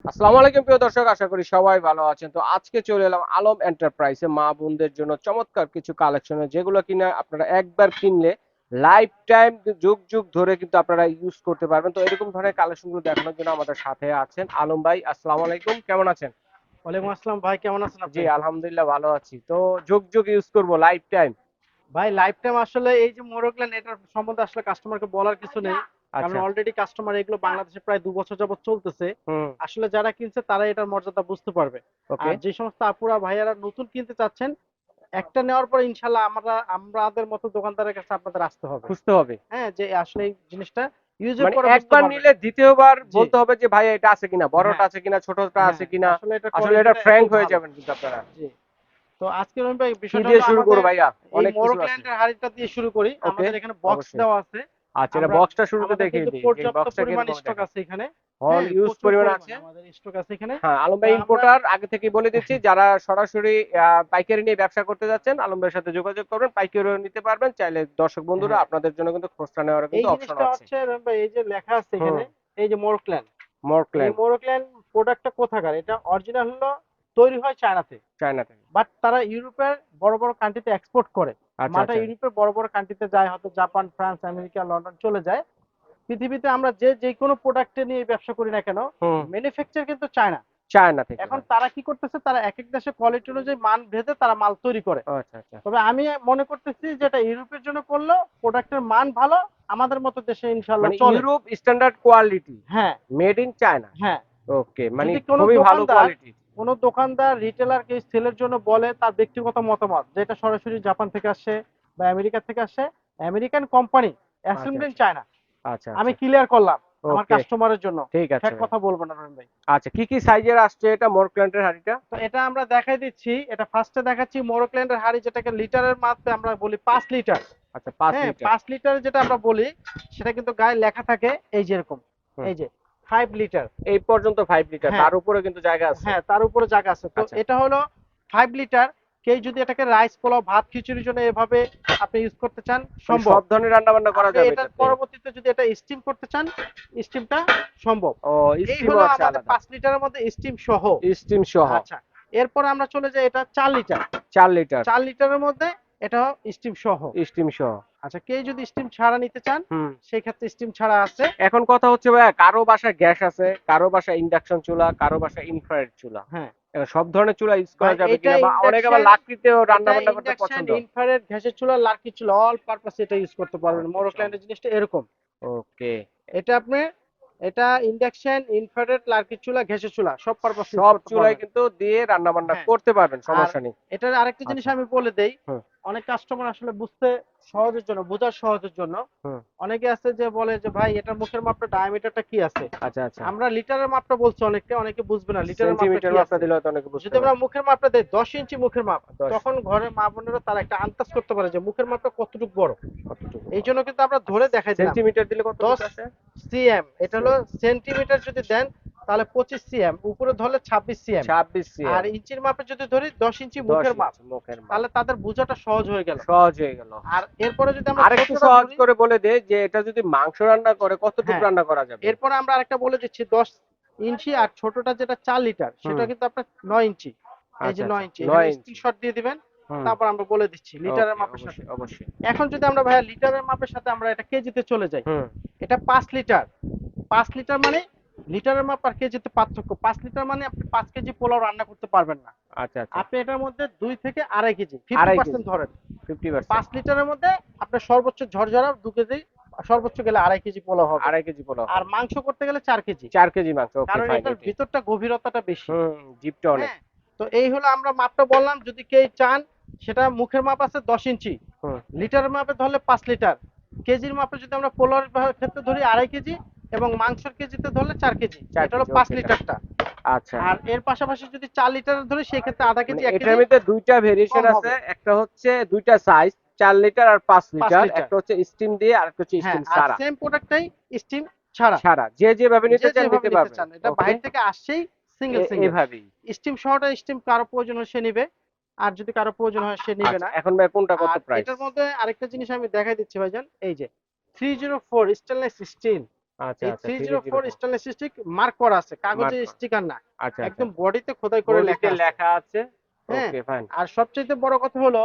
আসসালামু আলাইকুম প্রিয় দর্শক, আশা করি সবাই ভালো আছেন। তো আজকে চলে এলাম আলম এন্টারপ্রাইজে মা বোনদের জন্য চমৎকার কিছু কালেকশনে, যেগুলো কিনা আপনারা একবার কিনলে লাইফ টাইম যুগ যুগ ধরে কিন্তু আপনারা ইউজ করতে পারবেন। তো এরকম ধরনের কালেকশনগুলো দেখানোর জন্য আমাদের সাথে আছেন আলম ভাই। আসসালামু আলাইকুম, কেমন আছেন? ওয়ালাইকুম আসসালাম ভাই, কেমন আছেন জি আপনি? আলহামদুলিল্লাহ ভালো আছি। তো যুগ যুগ ইউজ করব লাইফ টাইম। ভাই লাইফ টাইম আসলে এই যে মোরগল্যান্ড এটার সম্বন্ধে আসলে কাস্টমারকে বলার কিছু নেই। কারণ আচ্ছা। অলরেডি কাস্টমার এগুলো বাংলাদেশে প্রায় 2 বছর যাবত চলতেছে। হুম। আসলে যারা কিনছে তারা এটার মর্যাদা বুঝতে পারবে। ওকে। আর যে সমস্ত আপুরা ভাইয়ারা নতুন কিনতে চাচ্ছেন, একটা নেওয়ার পর ইনশাল্লাহ আমাদের মতো দোকানদারের কাছে আপনাদের আসতে হবে। খুঁজতে হবে। হ্যাঁ, যে আসলে এই জিনিসটা ইউজের মানে পরে বুঝতে একবার পারবেন। নিলে দ্বিতীয়বার জি। বলতে হবে যে ভাই এটা আছে কিনা, বড়টা হ্যাঁ। আছে কিনা, ছোটটা আছে হ্যাঁ, কিনা। আসলে এটা আসলে এটা কোয়ালিটিটা ফ্র্যাঙ্ক এতই হয়ে ভালো। যাবেন কিন্তু আপনারা। জি। তো আজকে রহিম ভাই কি বিষয়টা দিয়ে হলো শুরু করবো আমাদের ভাইয়া? এই অনেক কিছু আছে। মোরগল্যান্ডের হাঁড়িটা দিয়ে শুরু করি। ওকে। আমাদের এখানে বক্স অবশ্যই। দেওয়া আছে। আচ্ছা, এটা আমরা বক্সটা শুরুতে আমাদের দেখিয়ে কিন্তু দিই যে পর্যাপ্ত বক্সটা পরিমাণ কিরকম স্টক দেখেন। আছে এখানে। অল হ্যাঁ, ইউজ প্রচুর পরিমাণ আছে। পরিমাণে আমাদের স্টক আছে এখানে। হ্যাঁ, আলম তো ভাই আমরা ইম্পোর্টার, আগে থেকে বলে দিচ্ছি যারা সরাসরি পাইকারি নিয়ে ব্যবসা করতে যাচ্ছেন আলম ভাইয়ের সাথে যোগাযোগ করবেন, পাইকারিও নিতে পারবেন চাইলে। দর্শক বন্ধুরা হ্যাঁ, আপনাদের জন্য কিন্তু খুচরা নেওয়ারও এই কিন্তু অপশন জিনিসটা আছে। হচ্ছে রহিম ভাই, এই যে লেখা আছে হুম। এখানে, এই যে মোরগল্যান্ড, এই মর্কল্যান্ড। মোরগল্যান্ড প্রোডাক্টটা কোথাকার? এটা অরিজিনাল হলো তৈরি হয় চায়নাতে। চায়না থেকে। বাট তারা ইউরোপের বড় বড় কান্ট্রিতে এক্সপোর্ট করে। আচ্ছা মালটা আচ্ছা। ইউরোপের বড় বড় কান্ট্রিতে যায়, হয়তো জাপান, ফ্রান্স, আমেরিকা, লন্ডন চলে যায়। পৃথিবীতে আমরা যে যে কোনো প্রোডাক্টে নিয়ে ব্যবসা করি না কেন, হুম। ম্যানুফ্যাকচার কিন্তু চায়না। চায়না থেকে এখন হয়। তারা কি করতেছে, তারা এক এক দেশে কোয়ালিটি অনুযায়ী মান ভেদে তারা মাল তৈরি করে। ও আচ্ছা আচ্ছা। তবে আমি মনে করতেছি যে এটা ইউরোপের জন্য করলো প্রোডাক্টের মান ভালো, আমাদের মতো দেশে ইনশাল্লাহ মানে চলে। ইউরোপ স্ট্যান্ডার্ড কোয়ালিটি, হ্যাঁ। Made in China. হ্যাঁ। ওকে, মানে যদি কোনো খুবই ভালো দোকানদার কোয়ালিটি। রিটেলারকে সেলের জন্য বলে তার ব্যক্তিগত মতামত, যেটা সরাসরি জাপান থেকে আসে বা আমেরিকা থেকে আসে, আমেরিকান কোম্পানি, আচ্ছা অ্যাসেম্বলিং আচ্ছা। চায়না। আচ্ছা আমি আচ্ছা। ক্লিয়ার করলাম আমার ওকে। কাস্টমারের জন্য। ঠিক আছে ফেক ভাই। কথা বলবো না রহিম ভাই। আচ্ছা, কি কি সাইজের আসছে এটা মোরক্ল্যান্ডের হাড়িটা? তো এটা আমরা দেখাই দিচ্ছি। এটা ফার্স্টে দেখাচ্ছি মোরোক্ল্যান্ডের হাড়ি, যেটাকে লিটারের মাপে আমরা বলি 5 লিটার। আচ্ছা, 5 হ্যাঁ, লিটার। 5 লিটার যেটা আমরা বলি, সেটা কিন্তু গায়ে লেখা থাকে এই যে এরকম, হুম। এই যে 5 লিটার। এই পর্যন্ত 5 লিটার, হ্যাঁ। তার উপরে কিন্তু জায়গা আছে। হ্যাঁ, তার উপরে জায়গা আছে। তো আচ্ছা। এটা হলো 5 লিটার। কেউ যদি এটাকে রাইস পোলাও ভাত খিচুড়ির জন্য এভাবে আপনি ইউজ করতে চান, মানে সম্ভব। সব ধরনের রান্না বান্না করা আপনি যাবে এটার এটাতে। পরবর্তীতে যদি এটা স্টিম করতে চান, স্টিমটা সম্ভব। ও, এই স্টিমও হলো আছে আমাদের আলাদা। 5 লিটারের মধ্যে স্টিম সহ। স্টিম সহ। আচ্ছা, এরপরে আমরা চলে যাই এটা 4 লিটার। 4 লিটার। 4 লিটারের মধ্যে এটা স্টিম সহ। স্টিম সহ। আচ্ছা, কেউ যদি স্টিম ছাড়া নিতে চান, হুম। সেই ক্ষেত্রে স্টিম ছাড়া আছে। এখন কথা হচ্ছে ভাইয়া, কারো বাসায় গ্যাস আছে, কারো বাসায় ইন্ডাকশন চুলা, কারো বাসায় ইনফ্রারেড চুলা। হ্যাঁ এখন সব ধরনের চুলা ইউজ করা ভাই, যাবে এটা কিনা, বা অনেকে আবার ইন্ডাকশন, লাকড়িতেও রান্না এটা বান্না করতে ইন্ডাকশন, পছন্দ। ইনফ্রারেড, গ্যাসের চুলা, লার্কি চুলা, অল পারপাস এটা ইউজ করতে পারবেন। ওকে, মোরোক্ল্যান্ডের জিনিসটা এরকম। ওকে। এটা আপনি, এটা ইন্ডাকশন, ইনফ্রারেড, লার্কি চুলা, গ্যাসের চুলা সব পারপাস ইউজ সব করতে চুলাই পারবেন। কিন্তু দিয়ে রান্না বান্না হ্যাঁ। করতে পারবেন, আর সমস্যা নেই। এটার আরেকটা জিনিস আচ্ছা। আমি বলে দেই। হুম। অনেক কাস্টমার আসলে বুঝতে সহজের জন্য, বোঝার সহজের জন্য, হুম। অনেকে আছে যে বলে যে ভাই এটার মুখের মাপটা, ডায়ামিটারটা কি আছে। আচ্ছা আচ্ছা। আমরা লিটারের মাপটা বলছি, অনেকে অনেকে বুঝবে না লিটারের মাপটা সেন্টিমিটার কি মাপটা আছে। দিলে হয়তো অনেকে বুঝতে যদি আমরা পারে। মুখের মাপটা দেই 10 ইঞ্চি মুখের মাপ, 10। তখন ঘরে মা বোনেরা তারা একটা আন্দাজ করতে পারে যে মুখের মাপটা কতটুকু বড়। কতটুকু এই বড়? জন্য কিন্তু আমরা ধরে দেখাই দিলাম। সেন্টিমিটার দিলে দশ কতটুকু আসে? সিএম, এটা হলো সেম। সেন্টিমিটার যদি দেন তাহলে 25 সিএম, উপরে ধরলে 26 সিএম। 26 সিএম। আর ইঞ্চির মাপে যদি ধরি 10 ইঞ্চি 10 মুখের মাপ, ইঞ্চি মুখের মাপ। তাহলে তাদের বোঝাটা সহজ হয়ে গেল। সহজ হয়ে গেল। আর এরপরে যদি আমরা আরেকটু ছোটটা সহজ ধরি, করে বলে দে যে এটা যদি মাংস রান্না করে কতটুকু হ্যাঁ, রান্না করা যাবে? এরপরে আমরা আরেকটা বলে দিচ্ছি 10 ইঞ্চি। আর ছোটটা যেটা 4 লিটার, হুম। সেটা কিন্তু আপনার 9 ইঞ্চি। এই যে আচ্ছা আচ্ছা, 9 ইঞ্চি, এখানে 9 ইঞ্চি। স্ক্রিনশট দিয়ে দিবেন। হুম। তারপর আমরা বলে দিচ্ছি লিটারের ওকে, মাপের সাথে। অবশ্যই অবশ্যই। এখন যদি আমরা ভাইয়া লিটারের মাপের সাথে আমরা এটা কেজিতে চলে যাই, হুম। এটা 5 লিটার। 5 লিটার মানে লিটারের মাপ আর কেজিতে পার্থক্য। 5 লিটার মানে আপনি 5 কেজি পোলাও রান্না করতে পারবেন না। আচ্ছা আচ্ছা। আপনি এটার মধ্যে 2 থেকে আড়াই কেজি, ফিফটি 2.5 কেজি। পার্সেন্ট ধরেন। 50%। 5 লিটারের মধ্যে আপনার সর্বোচ্চ ঝরঝরা 2 কেজি, সর্বোচ্চ গেলে 2.5 কেজি পোলাও হবে। 2.5 কেজি পোলাও আর হবে। মাংস করতে গেলে 4 কেজি। 4 কেজি মাংস, ওকে কারণ ফাইন এটার এটাই। ভিতরটা গভীরতাটা বেশি। হুম, জিপটা অনেক। হ্যাঁ। তো এই হলো আমরা মাপটা বললাম। যদি কেউ চান, সেটা মুখের মাপ আছে 10 ইঞ্চি, হুম। লিটারের মাপে ধরলে 5 লিটার, কেজির মাপে যদি আমরা পোলাওর ক্ষেত্রে ধরি 2.5 কেজি, এবং মাংসের কেজিতে ধরলে 4 কেজি। চার এটা হলো কেজি পাঁচ ওকে ডান। লিটারটা আচ্ছা। আর এর পাশাপাশি যদি 4 লিটার ধরি, সেক্ষেত্রে আধা মানে কেজি, এক এটার কেজি মধ্যে দুইটা ভেরিয়েশন কম আছে, হবে। একটা হচ্ছে দুইটা সাইজ, 4 লিটার আর পাঁচ পাঁচ লিটার লিটার একটা হচ্ছে স্টিম দিয়ে আর একটা হচ্ছে হ্যাঁ, স্টিম আর ছাড়া। সেম প্রোডাক্টটাই স্টিম ছাড়া। ছাড়া যে যেভাবে যে নিতে চান যেভাবে নিতে নিতে পারবেন। চান, এটা ওকে। বাহির থেকে আসছেই সিঙ্গেল সিঙ্গেল। এভাবেই। স্টিম সহটা, স্টিম কারো প্রয়োজন হয় সে নিবে, আর যদি কারো প্রয়োজন হয় সে নিবে আচ্ছা, না। এখন ভাই কোনটা কত আর প্রাইস? এটার মধ্যে আরেকটা জিনিস আমি দেখাই দিচ্ছি ভাইজান, এই যে 304 স্টেনলেস স্টিল। আচ্ছা এই আচ্ছা 304 304 স্টেনলেস স্টিল মার্ক করা আছে, কাগজে মার্ক। স্টিকার না, আচ্ছা আচ্ছা একদম বডিতে খোদাই করে লেখা বডিতে আছে। লেখা আছে। হ্যাঁ, ওকে ফাইন। আর সবচেয়ে বড় কথা হলো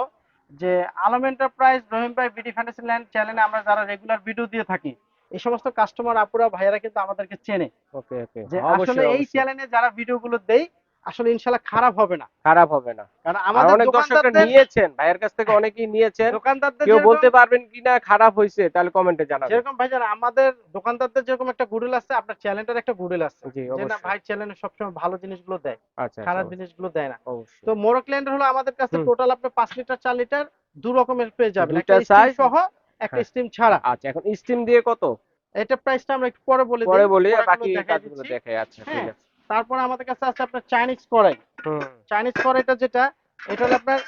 যে আলম এন্টারপ্রাইজ, রহিম ভাই বিডি ফ্যান্টাসিল্যান্ড চ্যানেলে আমরা যারা রেগুলার ভিডিও দিয়ে থাকি, এই সমস্ত কাস্টমার আপুরা ভাইয়ারা কিন্তু আমাদেরকে চেনে, ওকে ওকে যে আসলে অবশ্যই এই অবশ্যই চ্যানেলে যারা ভিডিওগুলো দেই আসলে ইনশাল্লাহ খারাপ হবে না। খারাপ হবে না। কারণ আর আমাদের অনেক দর্শকরা দোকানদারদের নিয়েছেন ভাইয়ের কাছ থেকে, অনেকেই নিয়েছেন। দোকানদারদের কেউ যেরকম বলতে পারবেন কিনা খারাপ হয়েছে, তাহলে কমেন্টে জানাবেন। যেরকম ভাই যারা আমাদের দোকানদারদের যেরকম একটা গুডউইল আছে, আপনার চ্যানেলের একটা গুডউইল আছে, জি যে না অবশ্যই। ভাই চ্যানেলে সবসময় ভালো জিনিসগুলো দেয়, আচ্ছা আচ্ছা খারাপ অবশ্যই জিনিসগুলো দেয় না। তো অবশ্যই। মোরক ল্যান্ডের হলো আমাদের কাছে হুম টোটাল আপনি 5 লিটার 4 লিটার দু রকমের পেয়ে যাবেন, একটা দুইটা স্টিম সাইজ। সহ একটা হ্যাঁ স্টিম ছাড়া। আচ্ছা, এখন স্টিম দিয়ে কত? এটা প্রাইসটা আমরা একটু পরে বলে পরে দিই, বলি, প্রোডাক্টগুলো বাকি দেখাই কাজগুলো দিচ্ছি। দেখে। আচ্ছা ঠিক হ্যাঁ, আছে। তারপরে আমাদের কাছে আছে আপনার চাইনিজ কড়াই। হুম চাইনিজ কড়াইটা যেটা, এটা হলো আপনার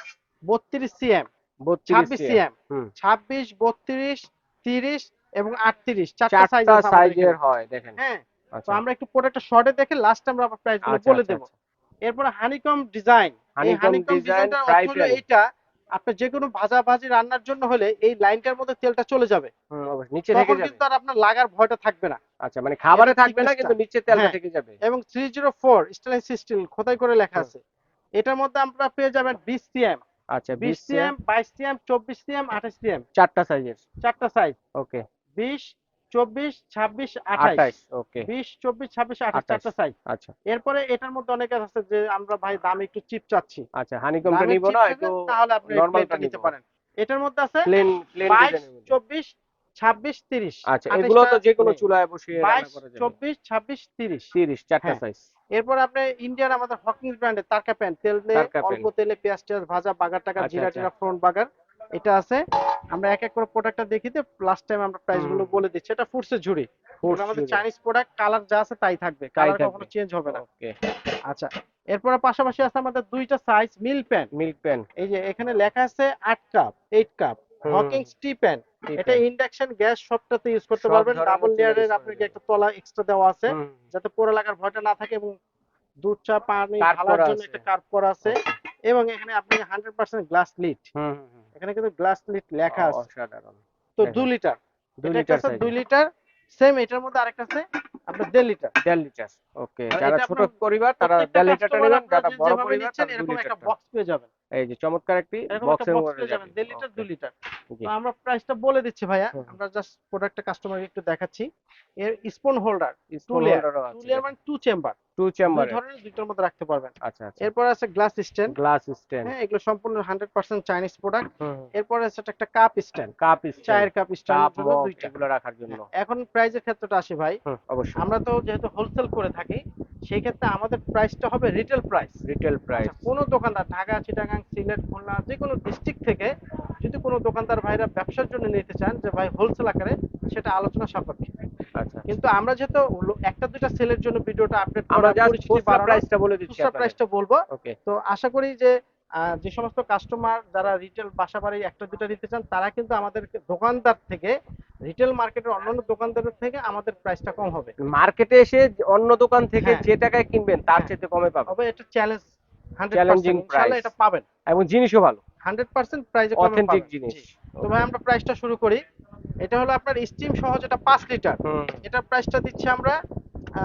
32 সিএম, 32 26 সিএম। সিএম, হুম 26, 32, 30 এবং 38 চারটা সাইজ চারটা আছে আমাদের সাইজের এখানে। হয় দেখেন। হ্যাঁ, তো আচ্ছা আমরা একটু প্রোডাক্টটা শর্টে দেখে লাস্ট আমরা আবার প্রাইস গুলো আচ্ছা বলে আচ্ছা দেব। আচ্ছা। এরপরে হানিকম ডিজাইন, এই হানিকম হানিকম ডিজাইন ডিজাইনটার ফ্রাই অর্থ হলো প্যান। এইটা, আপনি যে কোনো ভাজাভাজি রান্নার জন্য হলে এই লাইনটার মধ্যে তেলটা চলে যাবে, হুম অবশ্যই নিচে থেকে তখন যাবে। কিন্তু আর আপনার লাগার ভয়টা থাকবে না। আচ্ছা মানে খাবারে এটা থাকবে না, থিকনেসটা, কিন্তু নিচে তেলটা হ্যাঁ, থেকে যাবে। এবং 304 স্টেনলেস স্টিল খোদাই করে লেখা হুম আছে। এটার মধ্যে আপনারা পেয়ে যাবেন 20 সিএম, আচ্ছা 20 20 CM. CM, 22 CM, 24 CM, 28 CM, চারটা সাইজের। চারটা সাইজ। ওকে 20, 24, 26, 28, 28। ওকে 20, 24, 26, 28 28। চারটা সাইজ। আচ্ছা এরপরে এটার মধ্যে অনেকে আছে যে আমরা ভাই দাম একটু চিপ চাচ্ছি, আচ্ছা হানিকমটা দামে নিব চিপ না, একটু চাচ্ছেন তাহলে আপনি এই নরমালটা প্লেনটা নিব। নিতে পারেন। এটার মধ্যে আছে প্লেন প্লেন 22, ডিজাইনের মধ্যে। 24, 26, 30, আচ্ছা এগুলো 28টা তো যে কোনো নেই। চুলায় বসিয়ে রান্না 22, করা যাবে। 24, 26, 30। 30 চারটা হ্যাঁ, সাইজ। এরপর আপনি ইন্ডিয়ান আমাদের হকিংস ব্র্যান্ডের তারকা প্যান, তেলে তারকা পেন। অল্প তেলে পেঁয়াজ টেয়াজ ভাজা, বাগার টাগার, আচ্ছা জিরা আচ্ছা। টিরা ফ্রন্ট বাগার, এটা আছে। আমরা এক এক করে প্রোডাক্টটা দেখিতে লাস্ট টাইম আমরা প্রাইস হুম গুলো বলে দিচ্ছি। এটা ফুডসের ঝুড়ি, ফুড এগুলো আমাদের জুড়ে চাইনিজ প্রোডাক্ট, কালার যা আছে তাই থাকবে, তাই কালার থাকবে। কখনো চেঞ্জ হবে না। ওকে আচ্ছা, এরপরে পাশাপাশি আছে আমাদের দুইটা size milk pan. Milk pan. এই যে এখানে লেখা আছে 8 কাপ, 8 কাপ হুম হকিংস টি প্যান। টি এটা পেন ইন্ডাকশন গ্যাস সবটাতে ইউজ করতে সব পারবেন। ডাবল ধরনের চুলা ইউজ লেয়ারের করা আপনাকে যাবে। একটা তলা এক্সট্রা দেওয়া আছে, হুম যাতে পোড়া লাগার ভয়টা না থাকে, এবং দুধ চা পানি কার্ভ ঢালার করা জন্য আছে। একটা কার্ভ করা আছে। ওকে এবং এখানে আপনি 100% গ্লাস লিড, হুম হুম হুম এখানে কিন্তু গ্লাস লিড লেখা আছে। অসাধারণ। তো 2 দেখেন লিটার, 2 এটা একটা লিটার আছে 2 সাইজের। লিটার, সেম এটার মধ্যে আরেকটা আছে আপনার 1.5 লিটার। 1.5 লিটার। ওকে আর যারা এটা ছোট আপনার পরিবার তারা প্রত্যেকটা 1.5 লিটারটা কাস্টমার নেবেন, আপনারা যারা যে বড় যেভাবে পরিবার নিচ্ছেন তারা 2 এরকম একটা লিটারটা। বক্স পেয়ে যাবেন, এই যে চমৎকার একটি এরকম একটা বক্সের বক্স মধ্যে পেয়ে যাবেন যাবে। 1.5 লিটার ওকে 2 লিটার। জি। তো আমরা প্রাইসটা বলে দিচ্ছি ভাইয়া, হুম আমরা জাস্ট প্রোডাক্টটা কাস্টমারকে একটু দেখাচ্ছি। এর spoon holder, two spoon layer, হোল্ডারও টু আছে লেয়ার দেখেন। মানে টু চেম্বার, 2 দুই চেম্বারের। ধরনের, দুইটার মধ্যে রাখতে পারবেন। আচ্ছা আচ্ছা। এরপর আছে গ্লাস স্ট্যান্ড। Glass stand. হ্যাঁ, এগুলো সম্পূর্ণ 100% চাইনিজ প্রোডাক্ট। হুম এরপর আছে একটা কাপ স্ট্যান্ড, কাপ স্ট্যান্ড, চায়ের কাপ কাপ স্ট্যান্ডের জন্য মগ দুইটা। এগুলো রাখার জন্য। হ্যাঁ, এখন প্রাইজের ক্ষেত্রটা আসি ভাই। হুম অবশ্যই। আমরা তো যেহেতু হোলসেল করে থাকি, সেই ক্ষেত্রে আমাদের প্রাইসটা হবে রিটেল প্রাইস। রিটেল আচ্ছা, প্রাইস। কোনো দোকানদার ঢাকা, চিটাগাং, সিলেট, খুলনা যে কোনো ডিস্ট্রিক্ট থেকে যদি কোনো দোকানদার ভাইরা ব্যবসার জন্য নিতে চান যে ভাই হোলসেল আকারে, সেটা আলোচনা সাপেক্ষে। আচ্ছা কিন্তু আমরা যেহেতু একটা দুইটা সেলের জন্য ভিডিওটা আপডেট আমরা করা, জাস্ট পরিচিতি খুচরা বাড়ানো, প্রাইসটা বলে দিচ্ছি খুচরা আপনাদের। প্রাইসটা বলবো। ওকে তো আশা করি যে যে সমস্ত কাস্টমার যারা রিটেল বাসা বাড়ি একটা দুটা নিতে চান, তারা কিন্তু আমাদের দোকানদার থেকে, রিটেল মার্কেটের অন্যান্য দোকানদারের থেকে আমাদের প্রাইসটা কম হবে। মার্কেটে এসে অন্য দোকান থেকে হ্যাঁ যে টাকায় কিনবেন তার হ্যাঁ, চাইতে কমে পাবেন। তবে এটা চ্যালেঞ্জ, চ্যালেঞ্জিং 100% ইনশাআল্লাহ প্রাইস এটা পাবেন, এবং জিনিসও ভালো, 100% প্রাইসে কমে অথেন্টিক পাবেন। জিনিস। জি। তো ওকে ভাই আমরা প্রাইসটা শুরু করি। এটা হলো আপনার স্টিম সহ যেটা 5 লিটার, হুম এটার প্রাইসটা দিচ্ছি আমরা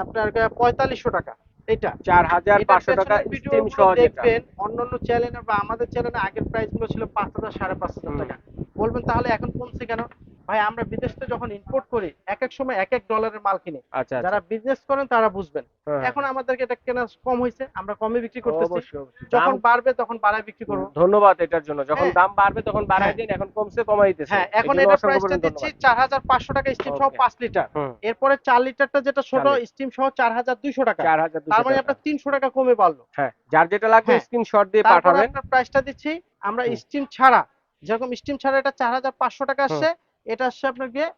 আপনার 4500 টাকা। এটা, এটার 4500 টাকা পেছনের স্টিম ভিডিওগুলো সহ যেটা। দেখবেন অন্যান্য চ্যানেলে বা আমাদের চ্যানেলে আগের প্রাইস গুলো ছিল 5000 5500 হুম টাকা। বলবেন তাহলে এখন কমছে কেন? ভাই আমরা বিদেশ থেকে যখন ইম্পোর্ট করি এক এক সময় এক এক ডলারের মাল কিনি, আচ্ছা আচ্ছা যারা বিজনেস করেন তারা বুঝবেন। হ্যাঁ এখন আমাদেরকে এটা কেনা কম হয়েছে, আমরা কমে বিক্রি হ্যাঁ, করতেছি, অবশ্যই অবশ্যই দাম। যখন বাড়বে তখন বাড়ায় বিক্রি করবো। ধন্যবাদ এটার জন্য, যখন হ্যাঁ দাম বাড়বে তখন বাড়াই হ্যাঁ দিন, এখন কমছে কমাইতেছেন, হ্যাঁ, এই এখন জন্য এটার অসংখ্য প্রাইসটা পরিমাণ দিচ্ছি ধন্যবাদ। 4500 টাকা স্টিম সহ ওকে 5 লিটার। হুম এরপরে 4 লিটারটা যেটা ছোট 4 লিটার স্টিম সহ 4200 টাকা। 4200 তার মানে টাকা। আপনার 300 টাকা কমে বাড়লো। হ্যাঁ যার যেটা লাগবে হ্যাঁ, স্ক্রিনশট দিয়ে তারপরে পাঠাবেন। আপনার প্রাইসটা দিচ্ছি আমরা হুম স্টিম ছাড়া, যেরকম স্টিম ছাড়া এটা 4500 টাকা হুম আসছে, এটা আসছে আপনার গিয়ে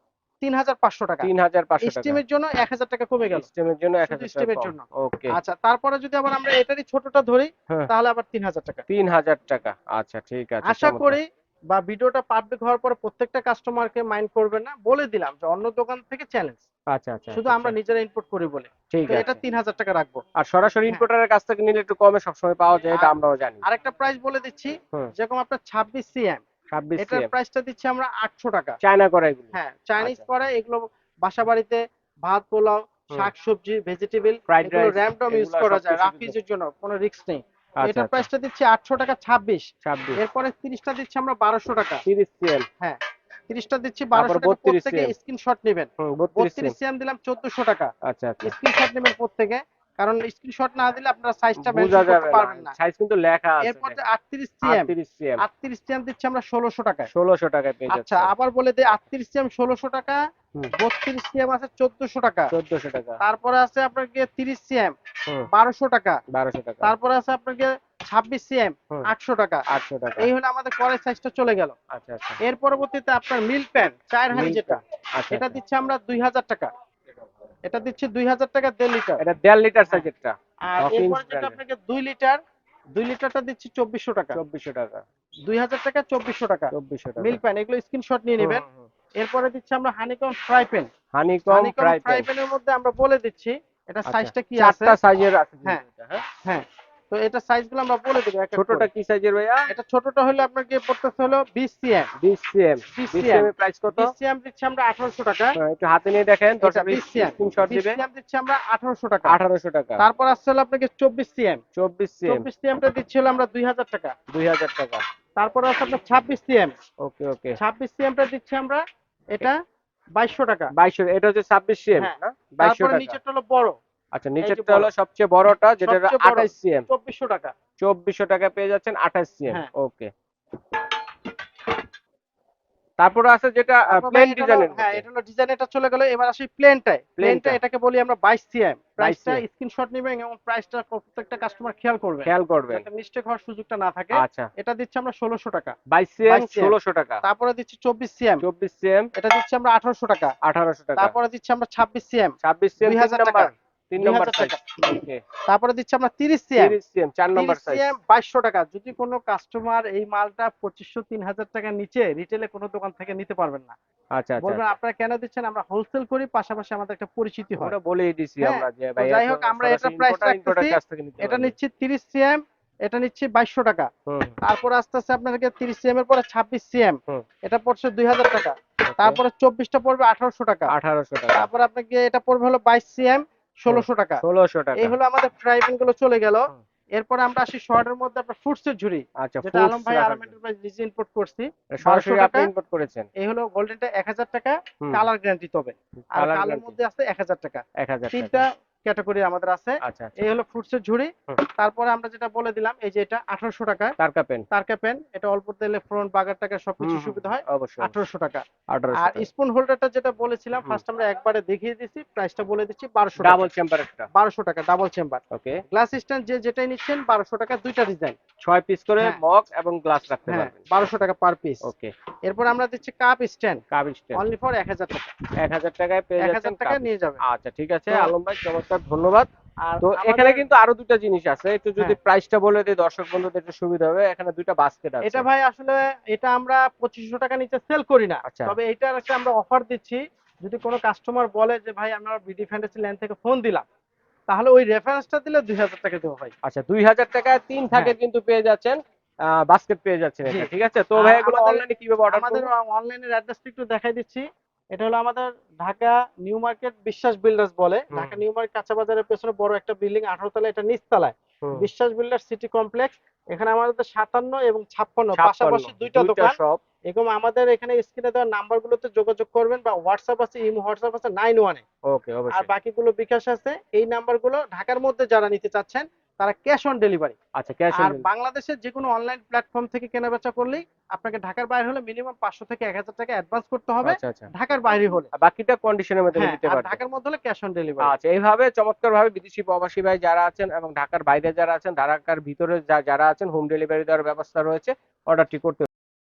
3500 টাকা। 3500 টাকা। স্টিমের জন্য 1000 টাকা কমে গেল, স্টেমের জন্য শুধু 1000 টাকা স্টিমের কম। জন্য। ওকে আচ্ছা, তারপরে যদি আবার আমরা এটারই ছোটটা ধরি, হ্যাঁ তাহলে আবার 3000 টাকা। 3000 টাকা। আচ্ছা ঠিক আছে আশা চমৎকার। করি বা ভিডিওটা পাবলিক হওয়ার পরে প্রত্যেকটা কাস্টমারকে মাইন্ড করবেন না, বলে দিলাম যে অন্য দোকান থেকে চ্যালেঞ্জ, আচ্ছা আচ্ছা শুধু আচ্ছা আমরা আচ্ছা, নিজেরা ইনপুট করি বলে। ঠিক তো এটা আছে। 3000 টাকা রাখবো। আর সরাসরি হ্যাঁ, ইম্পোর্টারের কাছ থেকে নিলে একটু কমে সবসময় পাওয়া যায়, এটা আর আমরাও জানি। আরেকটা প্রাইস বলে দিচ্ছি, হুম যেরকম আপনার 26 সিএম, 26 এটার সিএম প্রাইসটা দিচ্ছি আমরা 800 টাকা। চায়না করা এগুলো। হ্যাঁ, চাইনিজ আচ্ছা করে এগুলো বাসা বাড়িতে ভাত পোলাও, হুম। শাক সবজি, ভেজিটেবল, ফ্রাইড এগুলো রাইস র‍্যাম টম ইউজ এগুলা করা যায়, সবকিছু কিন্তু। রাফিজের জন্য কোনো রিস্ক নেই। তো আচ্ছা এটার আচ্ছা। প্রাইসটা দিচ্ছি 800 টাকা 26। 26 এরপরে 30টা দিচ্ছি আমরা 1200 টাকা। 30 সিএম। হ্যাঁ, 30টা দিচ্ছি তারপর 1200 টাকা, 32 প্রত্যেকে সিএম। স্ক্রিনশট নেবেন। 32 32 সিএম। সিএম দিলাম 1400 টাকা। আচ্ছা আচ্ছা। স্ক্রিনশট নেবেন প্রত্যেকে, কারণ স্ক্রিনশট না দিলে আপনারা সাইজটা বোঝা মেনশন করতে যাবে না, পারবেন না। সাইজ কিন্তু লেখা আছে এরপর যে দেখেন। 38 সিএম, 38 সিএম 38 সিএম দিচ্ছি আমরা 1600 টাকায়। 1600 টাকায় পেয়ে আচ্ছা, যাচ্ছেন। আবার বলে দেই 38 সিএম 1600 টাকা, হুম। 32 সিএম আছে 1400 টাকা। 1400 টাকা। তারপরে আছে আপনার গিয়ে 30 সিএম হুম। 1200 টাকা। 1200 টাকা। তারপরে আছে আপনার গিয়ে 26 সিএম হুম। 800 টাকা। 800 টাকা। এই হলো আমাদের পরের সাইজটা চলে গেল। আচ্ছা আচ্ছা। এর পরবর্তীতে আপনার মিল্ক প্যান 4 হাঁড়ি মিল্ক যেটা, আচ্ছা এটা আচ্ছা। দিচ্ছি আমরা 2000 টাকা। এটা দিচ্ছি 2000 টাকা 1.5 লিটার। এটা 1.5 লিটার হ্যাঁ। সাইজেরটা। আর হকিংস এরপরে যেটা ব্র্যান্ডের। আপনাকে 2 লিটার, 2 লিটারটা দিচ্ছি 2400 টাকা। 2400 টাকা। 2000 টাকা 2400 টাকা। 2400 টাকা। মিল্ক প্যান এগুলো স্ক্রিনশট নিয়ে হুম নেবেন। হুম হুম। এরপরে দিচ্ছি আমরা honeycomb fry pan. Honeycomb honeycomb fry fry pan. প্যানের মধ্যে আমরা বলে দিচ্ছি এটা আচ্ছা। সাইজটা কি আছে। চারটা সাইজের আছে হ্যাঁ কিন্তু এটা, হ্যাঁ? হ্যাঁ, তো এটা সাইজগুলো আমরা বলে দেব এক এক ছোটটা করে। কি সাইজের ভাইয়া? এটা ছোটটা হলো আপনার গিয়ে পড়তেছে হলো 20 সিএম। 20 সিএম। 20 20 সিএম, সিএম এর প্রাইস কত? 20 সিএম দিচ্ছি আমরা 1800 টাকা। হ্যাঁ, একটু হাতে নিয়ে দেখেন, এটা দর্শক 20 সিএম, স্ক্রিনশট 20 দিবে। সিএম দিচ্ছি আমরা 1800 টাকা। 1800 টাকা। তারপর আসছে হলো আপনাকে 24 সিএম। 24 সিএম 24 সিএমটা দিচ্ছি হলো আমরা 2000 টাকা। 2000 টাকা। তারপর আছে আপনার 26 সিএম। ওকে ওকে। 26 সিএমটা দিচ্ছি আমরা এটা 2200 টাকা। 2200, এটা হচ্ছে 26 সিএম হ্যাঁ, না? 2200 তারপরে টাকা। নিচেরটা হলো বড়। আচ্ছা, এই যে নিচেরটা বড়, হলো সবচেয়ে বড়টা, যেটা হলো সবচেয়ে বড় 28 সিএম। 2400 টাকা। 2400 টাকা পেয়ে যাচ্ছেন 28 সিএম। হ্যাঁ। ওকে। তারপরে আছে যেটা তারপর ভাই প্লেন এটা হলো, ডিজাইনের হ্যাঁ মধ্যে। এটা হলো ডিজাইন, এটা চলে গেল। এবার আসি প্লেনটায়। প্লেনটা প্লেনটা এটাকে বলি আমরা 22 সিএম। 22 প্রাইসটা সিএম স্ক্রিনশট নেবেন এবং প্রাইসটা প্রত্যেকটা কাস্টমার খেয়াল করবেন, খেয়াল করবেন। যাতে মিস্টেক হওয়ার সুযোগটা না থাকে। আচ্ছা। এটা দিচ্ছি আমরা 1600 টাকা। 22 সিএম 22 সিএম। 1600 টাকা। তারপরে দিচ্ছি 24 সিএম। 24 সিএম এটা দিচ্ছি আমরা 1800 টাকা। 1800 টাকা। তারপরে দিচ্ছি আমরা 26 সিএম 26 সিএম 3 2000 টাকা। Number, 3 number 2000 size. টাকা। ওকে। তারপরে দিচ্ছি আমরা 30 CM. 30 CM 4 number 30 size. CM 2200 টাকা। যদি কোনো কাস্টমার এই মালটা 2500 3000 টাকার নিচে রিটেলে কোনো দোকান থেকে নিতে পারবেন না। আচ্ছা আচ্ছা বলবেন আচ্ছা। আপনারা কেন দিচ্ছেন, আমরা হোলসেল করি, পাশাপাশি আমাদের একটা পরিচিতি হয়। ওটা বলেই দিছি হ্যাঁ, আমরা যে তো ভাইয়া যাই তো হোক আমরা এটা সরাসরি প্রাইস ইম্পোর্টার রাখতেছি। কাছ থেকে নিতে এটা পারবে। নিচ্ছি 30 সিএম, এটা নিচ্ছি 2200 টাকা। হুম তারপর আস্তে আস্তে আপনাদেরকে 30 সিএম এর পরে 26 সিএম, হুম। এটা পড়ছে 2000 টাকা। ওকে। তারপরে 24টা পড়বে 1800 টাকা। 1800 টাকা। তারপর আপনাকে এটা পড়বে হলো 22 সিএম 1600 টাকা। 1600 টাকা। এই হলো আমাদের ফ্রাইপ্যান গুলো চলে গেল। হুম। এরপরে আমরা আসি শর্টের মধ্যে আপনার ফ্রুটসের ঝুড়ি, আচ্ছা, যেটা ফুডস আলম ভাই রাখার আলম জন্য। এন্টারপ্রাইজ নিজে ইম্পোর্ট করছি। এটা 1200 সরাসরি আপনি টাকা। ইম্পোর্ট করেছেন। এই হলো গোল্ডেনটা 1000 টাকা, হুম। কালার গ্যারান্টি তবে। আর কালার কালোর গ্যারান্টি মধ্যে আছে 1000 টাকা। 1000 টাকা। তিনটা ক্যাটাগরি আমাদের আছে। আচ্ছা আচ্ছা। এই হলো ফ্রুটসের ঝুড়ি। হুম। তারপরে আমরা যেটা বলে দিলাম, এই যে এটা 1800 টাকা। তারকা পেন। তারকা পেন, এটা অল্প তেলে ফ্রন্ট বাগার টাকা সবকিছু হুম হুম, সুবিধা হয়। অবশ্যই অবশ্যই। 1800 টাকা। 1800 আর টাকা। স্পুন হোল্ডারটা যেটা বলেছিলাম হুম। ফার্স্ট আমরা একবারে দেখিয়ে দিচ্ছি, প্রাইসটা বলে দিচ্ছি 1200 টাকা। ডাবল চেম্বার একটা। 1200 টাকা ডাবল চেম্বার। ওকে। গ্লাস স্ট্যান্ড যে যেটাই নিচ্ছেন 1200 টাকা, দুইটা ডিজাইন। 6 পিস করে হ্যাঁ মগ এবং গ্লাস রাখতে হ্যাঁ, পারবেন। 1200 টাকা পার পিস। ওকে। এরপর আমরা দিচ্ছি cup stand cup stand only for 1000 টাকা। 1000 টাকায় পেয়ে 1000 যাচ্ছেন টাকা কাপ। নিয়ে যাবেন। আচ্ছা ঠিক আছে তো আলম ভাই, চমৎকার, ধন্যবাদ। আর তো এখানে আমাদের, কিন্তু আরো দুটো জিনিস আছে, একটু যদি হ্যাঁ প্রাইসটা বলে দিই দর্শক বন্ধুদের একটু সুবিধা হবে। এখানে দুইটা বাস্কেট আছে। এটা ভাই আসলে এটা আমরা 2500 টাকা নিচে সেল করি না। আচ্ছা। তবে এটার একটা আমরা অফার দিচ্ছি। যদি কোনো কাস্টমার বলে যে ভাই আমরা বিডি ফ্যান্টাসি ল্যান্ড থেকে ফোন দিলাম, তাহলে ওই রেফারেন্সটা দিলে 2000 টাকা দেবো ভাই। আচ্ছা, 2000 টাকায় 3 হ্যাঁ থাকের কিন্তু পেয়ে যাচ্ছেন, বাস্কেট পেয়ে যাচ্ছেন জি। এটা, ঠিক আছে? তো আর ভাই এগুলো আমাদের, অনলাইনে কিভাবে অর্ডার আমাদের করব? অনলাইনের অ্যাড্রেসটা একটু দেখাই দিচ্ছি। এটা হলো আমাদের ঢাকা নিউ মার্কেট বিশ্বাস বিল্ডার্স বলে। হুম ঢাকা নিউ মার্কেট কাঁচা বাজারের পেছনে বড় একটা বিল্ডিং 18 তলা, এটা নিচতলায় হুম। বিশ্বাস বিল্ডার্স সিটি কমপ্লেক্স। এখানে আমাদের 57 এবং 56 56 পাশাপাশি দুইটা দুইটা দোকান। শপ। এরকম আমাদের এখানে স্ক্রিনে দেওয়া নাম্বারগুলোতে যোগাযোগ করবেন, বা হোয়াটসঅ্যাপ আছে, ইমো হোয়াটসঅ্যাপ আছে 91-এ। ওকে, আর অবশ্যই। বাকিগুলো বিকাশ আছে। এই নাম্বারগুলো ঢাকার মধ্যে যারা নিতে চাচ্ছেন তারা ক্যাশ অন ডেলিভারি। আচ্ছা, ক্যাশ অন আর ডেলিভারি। বাংলাদেশের যে কোনো অনলাইন প্ল্যাটফর্ম থেকে কেনাবেচা করলেই আপনাকে ঢাকার বাইরে হলে মিনিমাম 500 থেকে 1000 টাকা অ্যাডভান্স করতে হবে, আচ্ছা আচ্ছা। ঢাকার বাইরে হলে। আর বাকিটা কন্ডিশনের মধ্যে হ্যাঁ, নিতে আর পারবেন। ঢাকার মধ্যে হলে ক্যাশ অন ডেলিভারি। আচ্ছা, এইভাবে চমৎকারভাবে বিদেশি প্রবাসী ভাই যারা আছেন এবং ঢাকার বাইরে যারা আছেন, ঢাকার ভিতরে যারা আছেন, হোম ডেলিভারি দেওয়ার ব্যবস্থা রয়েছে। অর্ডারটি করতে